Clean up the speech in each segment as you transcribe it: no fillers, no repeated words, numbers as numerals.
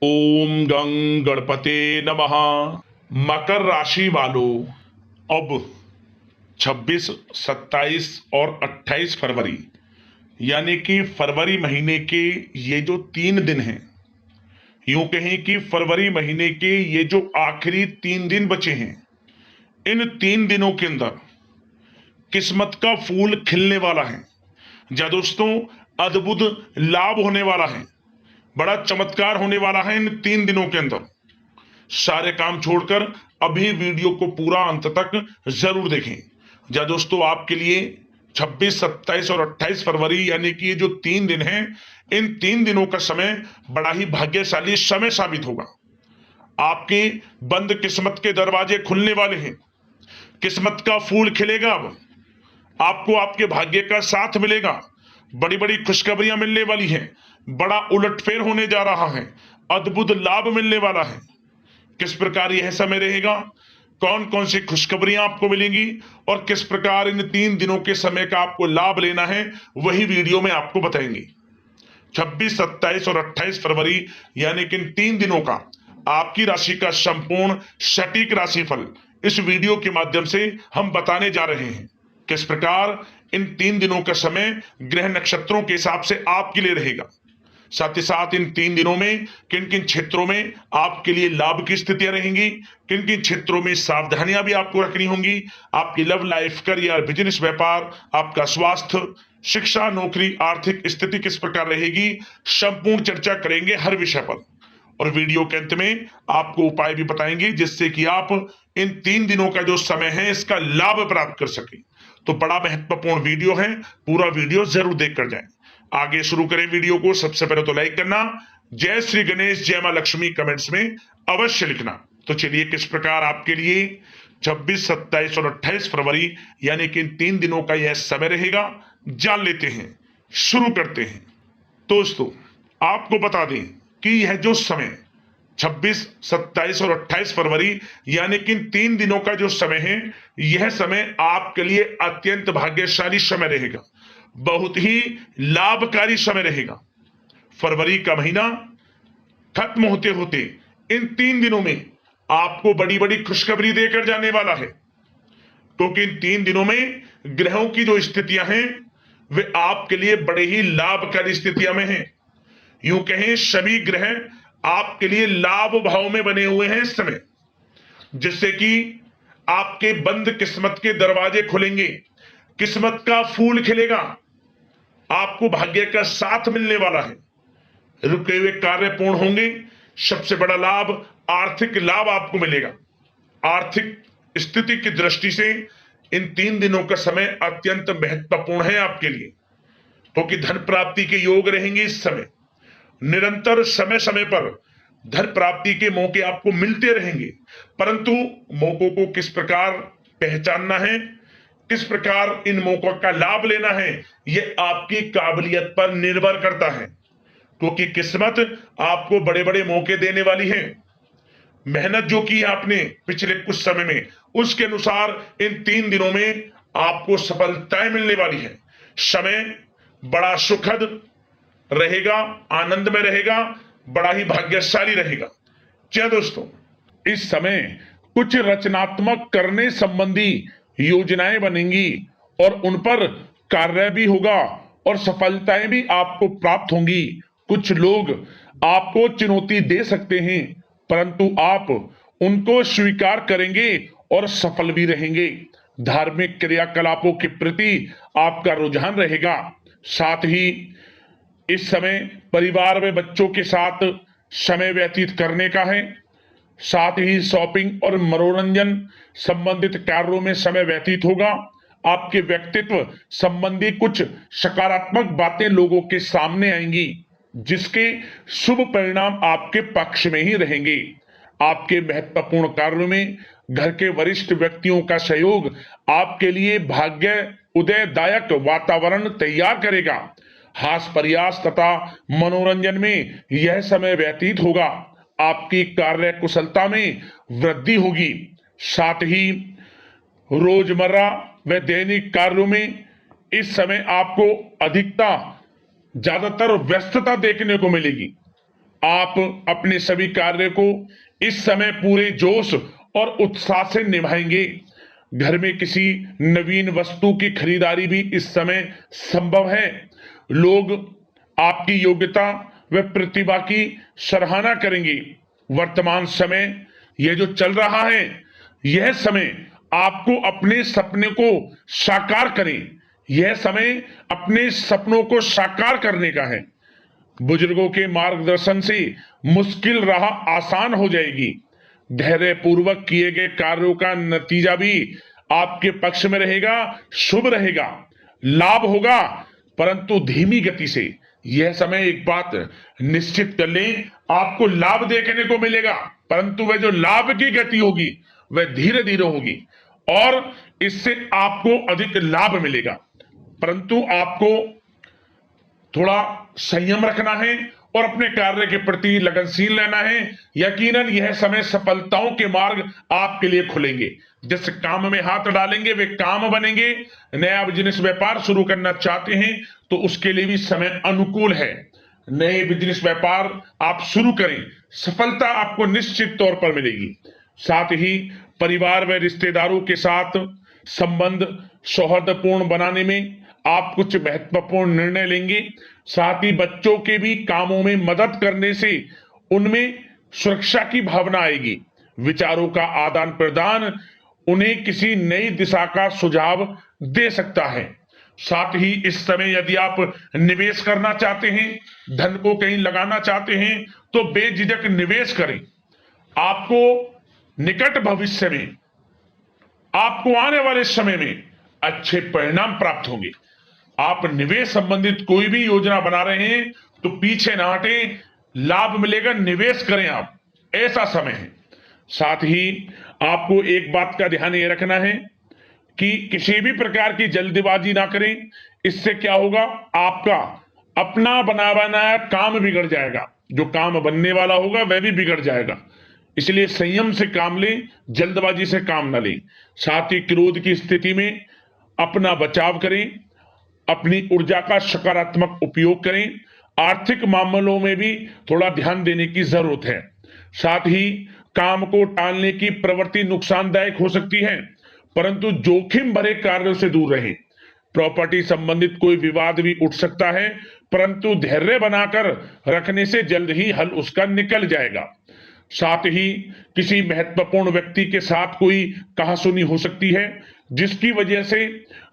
ओम गं गणपते नमः। मकर राशि वालों, अब 26, 27 और 28 फरवरी यानी कि फरवरी महीने के ये जो 3 दिन हैं, यूं कहें कि फरवरी महीने के ये जो आखिरी 3 दिन बचे हैं, इन 3 दिनों के अंदर किस्मत का फूल खिलने वाला है। जा दोस्तों, अद्भुत लाभ होने वाला है, बड़ा चमत्कार होने वाला है इन 3 दिनों के अंदर। सारे काम छोड़कर अभी वीडियो को पूरा अंत तक जरूर देखें। जा दोस्तों, आपके लिए 26, 27 और 28 फरवरी यानी कि ये जो 3 दिन हैं, इन 3 दिनों का समय बड़ा ही भाग्यशाली समय साबित होगा। आपके बंद किस्मत के दरवाजे खुलने वाले हैं, किस्मत का फूल खिलेगा। अब आपको आपके भाग्य का साथ मिलेगा, बड़ी बड़ी खुशखबरियां मिलने वाली हैं, बड़ा उलटफेर होने जा रहा है, अद्भुत लाभ मिलने वाला है। किस प्रकार यह समय रहेगा, कौन कौन सी खुशखबरियां आपको मिलेंगी और किस प्रकार इन 3 दिनों के समय का आपको लाभ लेना है, वही वीडियो में आपको बताएंगे। 26, 27 और 28 फरवरी यानी कि इन 3 दिनों का आपकी राशि का संपूर्ण सटीक राशिफल इस वीडियो के माध्यम से हम बताने जा रहे हैं। किस प्रकार इन 3 दिनों का समय ग्रह नक्षत्रों के हिसाब से आपके लिए रहेगा, साथ ही साथ इन 3 दिनों में किन किन क्षेत्रों में आपके लिए लाभ की स्थितियां रहेंगी, किन किन क्षेत्रों में सावधानियां भी आपको रखनी होंगी, आपकी लव लाइफ, करियर, बिजनेस, व्यापार, आपका स्वास्थ्य, शिक्षा, नौकरी, आर्थिक स्थिति किस प्रकार रहेगी, संपूर्ण चर्चा करेंगे हर विषय पर। और वीडियो के अंत में आपको उपाय भी बताएंगे जिससे कि आप इन 3 दिनों का जो समय है इसका लाभ प्राप्त कर सके। तो बड़ा महत्वपूर्ण वीडियो है, पूरा वीडियो जरूर देख कर जाएं। आगे शुरू करें वीडियो को। सबसे पहले तो लाइक करना, जय श्री गणेश, जय मां लक्ष्मी कमेंट्स में अवश्य लिखना। तो चलिए, किस प्रकार आपके लिए 26, 27 और 28 फरवरी यानी कि इन 3 दिनों का यह समय रहेगा, जान लेते हैं, शुरू करते हैं। दोस्तों, आपको बता दें कि यह जो समय 26, 27 और 28 फरवरी यानी कि इन 3 दिनों का जो समय है, यह समय आपके लिए अत्यंत भाग्यशाली समय रहेगा, बहुत ही लाभकारी समय रहेगा। फरवरी का महीना खत्म होते होते इन 3 दिनों में आपको बड़ी बड़ी खुशखबरी देकर जाने वाला है, क्योंकि इन 3 दिनों में ग्रहों की जो स्थितियां हैं वे आपके लिए बड़े ही लाभकारी स्थितियां में हैं। यूं कहें, सभी ग्रह आपके लिए लाभ भाव में बने हुए हैं इस समय, जिससे कि आपके बंद किस्मत के दरवाजे खुलेंगे, किस्मत का फूल खिलेगा, आपको भाग्य का साथ मिलने वाला है, रुके हुए कार्य पूर्ण होंगे। सबसे बड़ा लाभ, आर्थिक लाभ आपको मिलेगा। आर्थिक स्थिति की दृष्टि से इन 3 दिनों का समय अत्यंत महत्वपूर्ण है आपके लिए, क्योंकि धन प्राप्ति के योग रहेंगे इस समय। निरंतर समय समय पर धन प्राप्ति के मौके आपको मिलते रहेंगे, परंतु मौकों को किस प्रकार पहचानना है, किस प्रकार इन मौकों का लाभ लेना है, यह आपकी काबिलियत पर निर्भर करता है, क्योंकि किस्मत आपको बड़े बड़े मौके देने वाली है। मेहनत जो की आपने पिछले कुछ समय में, उसके अनुसार इन 3 दिनों में आपको सफलताएं मिलने वाली है। समय बड़ा सुखद रहेगा, आनंद में रहेगा, बड़ा ही भाग्यशाली रहेगा। क्या दोस्तों, इस समय कुछ रचनात्मक करने संबंधी योजनाएं बनेंगी और उन पर कार्य भी होगा और सफलताएं भी आपको प्राप्त होंगी। कुछ लोग आपको चुनौती दे सकते हैं, परंतु आप उनको स्वीकार करेंगे और सफल भी रहेंगे। धार्मिक क्रियाकलापों के प्रति आपका रुझान रहेगा। साथ ही इस समय परिवार में बच्चों के साथ समय व्यतीत करने का है। साथ ही शॉपिंग और मनोरंजन संबंधित कार्यों में समय व्यतीत होगा। आपके व्यक्तित्व संबंधी कुछ सकारात्मक बातें लोगों के सामने आएंगी, जिसके शुभ परिणाम आपके पक्ष में ही रहेंगे। आपके महत्वपूर्ण कार्यों में घर के वरिष्ठ व्यक्तियों का सहयोग आपके लिए भाग्य उदयदायक वातावरण तैयार करेगा। हास प्रयास तथा मनोरंजन में यह समय व्यतीत होगा। आपकी कार्य कुशलता में वृद्धि होगी। साथ ही रोजमर्रा व दैनिक कार्यों में इस समय आपको ज्यादातर व्यस्तता देखने को मिलेगी। आप अपने सभी कार्य को इस समय पूरे जोश और उत्साह से निभाएंगे। घर में किसी नवीन वस्तु की खरीदारी भी इस समय संभव है। लोग आपकी योग्यता व प्रतिभा की सराहना करेंगे। वर्तमान समय यह जो चल रहा है, यह समय आपको अपने सपने को साकार करें। यह समय अपने सपनों को साकार करने का है। बुजुर्गों के मार्गदर्शन से मुश्किल राह आसान हो जाएगी। धैर्य पूर्वक किए गए कार्यों का नतीजा भी आपके पक्ष में रहेगा, शुभ रहेगा, लाभ होगा, परंतु धीमी गति से। यह समय एक बात निश्चित कर लें, आपको लाभ देखने को मिलेगा, परंतु वह जो लाभ की गति होगी वह धीरे धीरे होगी और इससे आपको अधिक लाभ मिलेगा। परंतु आपको थोड़ा संयम रखना है और अपने कार्य के प्रति लगनशील रहना है। यकीनन यह समय सफलताओं के मार्ग आपके लिए खुलेंगे। जिस काम में हाथ डालेंगे वे काम बनेंगे। नया बिजनेस व्यापार शुरू करना चाहते हैं तो उसके लिए भी समय अनुकूल है। नए बिजनेस व्यापार आप शुरू करें, सफलता आपको निश्चित तौर पर मिलेगी। साथ ही परिवार व रिश्तेदारों के साथ संबंध सौहार्दपूर्ण बनाने में आप कुछ महत्वपूर्ण निर्णय लेंगे। साथ ही बच्चों के भी कामों में मदद करने से उनमें सुरक्षा की भावना आएगी। विचारों का आदान प्रदान उन्हें किसी नई दिशा का सुझाव दे सकता है। साथ ही इस समय यदि आप निवेश करना चाहते हैं, धन को कहीं लगाना चाहते हैं तो बेझिझक निवेश करें। आपको निकट भविष्य में, आपको आने वाले समय में अच्छे परिणाम प्राप्त होंगे। आप निवेश संबंधित कोई भी योजना बना रहे हैं तो पीछे ना हटें, लाभ मिलेगा, निवेश करें आप, ऐसा समय है। साथ ही आपको एक बात का ध्यान ये रखना है कि किसी भी प्रकार की जल्दबाजी ना करें। इससे क्या होगा, आपका अपना बना बनाया काम बिगड़ जाएगा, जो काम बनने वाला होगा वह भी बिगड़ जाएगा। इसलिए संयम से काम लें, जल्दबाजी से काम ना लें। साथ ही क्रोध की स्थिति में अपना बचाव करें, अपनी ऊर्जा का सकारात्मक उपयोग करें। आर्थिक मामलों में भी थोड़ा ध्यान देने की जरूरत है। साथ ही काम को टालने की प्रवृत्ति नुकसानदायक हो सकती है, परंतु जोखिम भरे कार्यों से दूर रहें। प्रॉपर्टी संबंधित कोई विवाद भी उठ सकता है, परंतु धैर्य बनाकर रखने से जल्द ही हल उसका निकल जाएगा। साथ ही किसी महत्वपूर्ण व्यक्ति के साथ कोई कहासुनी हो सकती है, जिसकी वजह से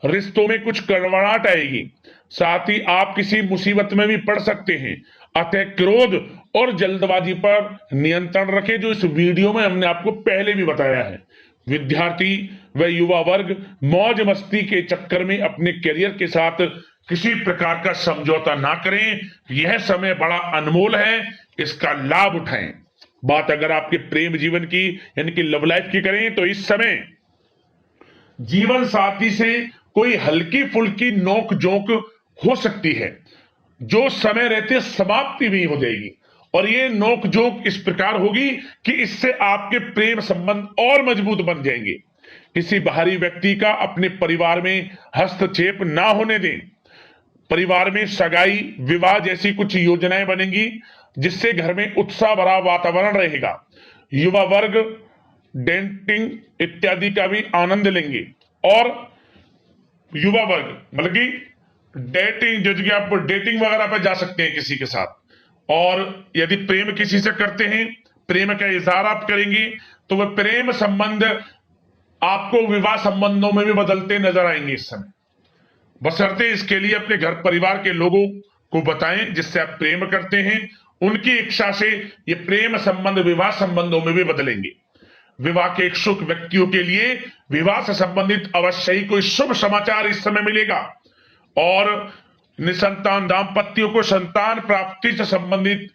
रिश्तों में कुछ कड़वाहट आएगी। साथ ही आप किसी मुसीबत में भी पड़ सकते हैं। अतः क्रोध और जल्दबाजी पर नियंत्रण रखें, जो इस वीडियो में हमने आपको पहले भी बताया है। विद्यार्थी व युवा वर्ग मौज मस्ती के चक्कर में अपने करियर के साथ किसी प्रकार का समझौता ना करें। यह समय बड़ा अनमोल है, इसका लाभ उठाएं। बात अगर आपके प्रेम जीवन की यानी कि लव लाइफ की करें तो इस समय जीवन साथी से कोई हल्की फुल्की नोक जोक हो सकती है, जो समय रहते समाप्ति भी हो जाएगी। और ये नोक जोक इस प्रकार होगी कि इससे आपके प्रेम संबंध और मजबूत बन जाएंगे। किसी बाहरी व्यक्ति का अपने परिवार में हस्तक्षेप ना होने दें। परिवार में सगाई, विवाह जैसी कुछ योजनाएं बनेंगी, जिससे घर में उत्साह भरा वातावरण रहेगा। युवा वर्ग डेटिंग इत्यादि का भी आनंद लेंगे। और युवा वर्ग मतलब कि डेटिंग, जो कि आप डेटिंग वगैरह पर जा सकते हैं किसी के साथ। और यदि प्रेम किसी से करते हैं, प्रेम का इजहार आप करेंगे, तो वह प्रेम संबंध आपको विवाह संबंधों में भी बदलते नजर आएंगे इस समय। बशर्ते इसके लिए अपने घर परिवार के लोगों को बताएं जिससे आप प्रेम करते हैं। उनकी इच्छा से ये प्रेम संबंध विवाह संबंधों में भी बदलेंगे। विवाह के इच्छुक व्यक्तियों के लिए विवाह से संबंधित अवश्य ही कोई शुभ समाचार इस समय मिलेगा। और निसंतान दाम्पत्यों को संतान प्राप्ति से संबंधित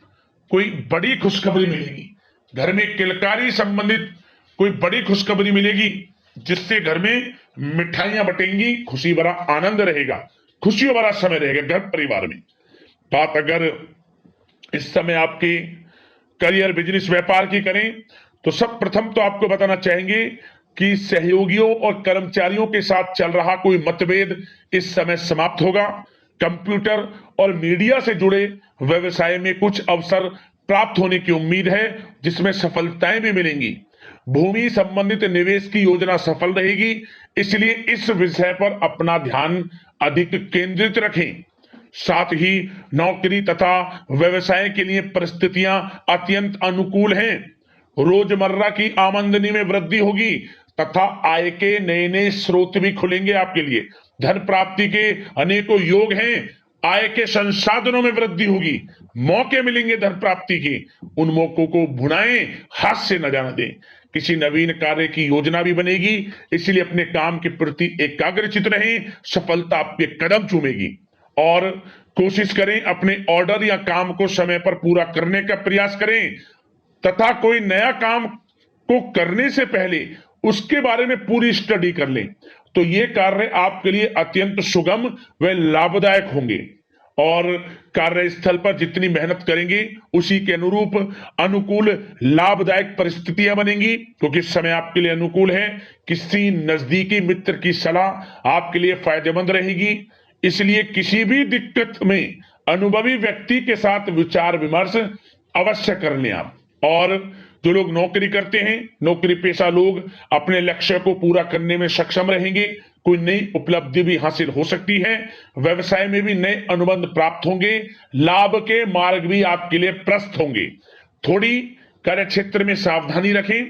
कोई बड़ी खुशखबरी मिलेगी। घर में किलकारी संबंधित कोई बड़ी खुशखबरी मिलेगी, जिससे घर में मिठाइयां बटेंगी, खुशी भरा आनंद रहेगा, खुशियों भरा समय रहेगा घर परिवार में। बात अगर इस समय आपके करियर, बिजनेस, व्यापार की करें तो सब प्रथम तो आपको बताना चाहेंगे कि सहयोगियों और कर्मचारियों के साथ चल रहा कोई मतभेद इस समय समाप्त होगा। कंप्यूटर और मीडिया से जुड़े व्यवसाय में कुछ अवसर प्राप्त होने की उम्मीद है, जिसमें सफलताएं भी मिलेंगी। भूमि संबंधित निवेश की योजना सफल रहेगी, इसलिए इस विषय पर अपना ध्यान अधिक केंद्रित रखें। साथ ही नौकरी तथा व्यवसाय के लिए परिस्थितियां अत्यंत अनुकूल हैं। रोजमर्रा की आमदनी में वृद्धि होगी तथा आय के नए नए स्रोत भी खुलेंगे आपके लिए। धन प्राप्ति के अनेकों योग हैं। आय के संसाधनों में वृद्धि होगी, मौके मिलेंगे धन प्राप्ति के। उन मौकों को भुनाएं, हाथ से न जाने दें। किसी नवीन कार्य की योजना भी बनेगी, इसलिए अपने काम के प्रति एकाग्रचित रहें। सफलता आपके कदम चूमेगी। और कोशिश करें अपने ऑर्डर या काम को समय पर पूरा करने का प्रयास करें तथा कोई नया काम को करने से पहले उसके बारे में पूरी स्टडी कर लें, तो ये कार्य आपके लिए अत्यंत सुगम व लाभदायक होंगे। और कार्यस्थल पर जितनी मेहनत करेंगे उसी के अनुरूप अनुकूल लाभदायक परिस्थितियां बनेंगी, क्योंकि समय आपके लिए अनुकूल है। किसी नजदीकी मित्र की सलाह आपके लिए फायदेमंद रहेगी, इसलिए किसी भी दिक्कत में अनुभवी व्यक्ति के साथ विचार विमर्श अवश्य कर लें आप। और जो लोग नौकरी करते हैं, नौकरी पेशा लोग अपने लक्ष्य को पूरा करने में सक्षम रहेंगे। कोई नई उपलब्धि भी हासिल हो सकती है। व्यवसाय में भी नए अनुबंध प्राप्त होंगे। लाभ के मार्ग भी आपके लिए प्रशस्त होंगे। थोड़ी कार्य क्षेत्र में सावधानी रखें,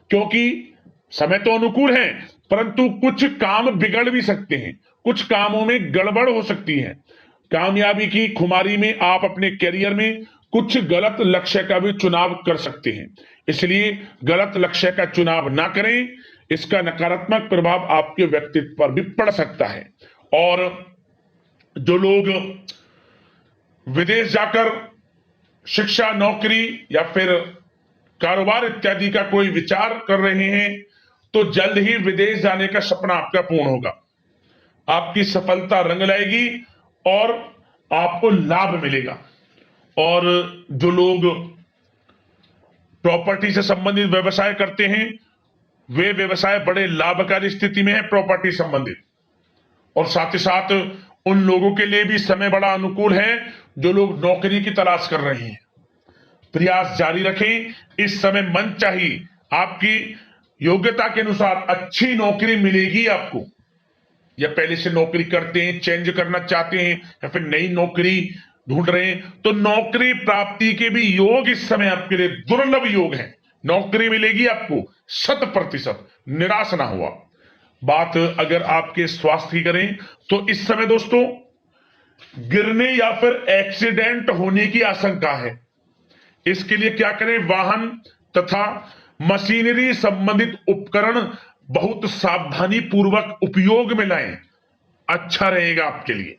क्योंकि समय तो अनुकूल है, परंतु कुछ काम बिगड़ भी सकते हैं, कुछ कामों में गड़बड़ हो सकती है। कामयाबी की खुमारी में आप अपने करियर में कुछ गलत लक्ष्य का भी चुनाव कर सकते हैं, इसलिए गलत लक्ष्य का चुनाव ना करें। इसका नकारात्मक प्रभाव आपके व्यक्तित्व पर भी पड़ सकता है। और जो लोग विदेश जाकर शिक्षा, नौकरी या फिर कारोबार इत्यादि का कोई विचार कर रहे हैं, तो जल्द ही विदेश जाने का सपना आपका पूर्ण होगा। आपकी सफलता रंग लाएगी और आपको लाभ मिलेगा। और जो लोग प्रॉपर्टी से संबंधित व्यवसाय करते हैं, वे व्यवसाय बड़े लाभकारी स्थिति में है प्रॉपर्टी संबंधित। और साथ ही साथ उन लोगों के लिए भी समय बड़ा अनुकूल है जो लोग नौकरी की तलाश कर रहे हैं। प्रयास जारी रखें। इस समय मन चाहिए आपकी योग्यता के अनुसार अच्छी नौकरी मिलेगी आपको। या पहले से नौकरी करते हैं, चेंज करना चाहते हैं, या फिर नई नौकरी ढूंढ रहे हैं, तो नौकरी प्राप्ति के भी योग इस समय आपके लिए दुर्लभ योग है। नौकरी मिलेगी आपको 100%, निराश ना हुआ। बात अगर आपके स्वास्थ्य की करें, तो इस समय दोस्तों गिरने या फिर एक्सीडेंट होने की आशंका है। इसके लिए क्या करें? वाहन तथा मशीनरी संबंधित उपकरण बहुत सावधानी पूर्वक उपयोग में लाएं, अच्छा रहेगा आपके लिए।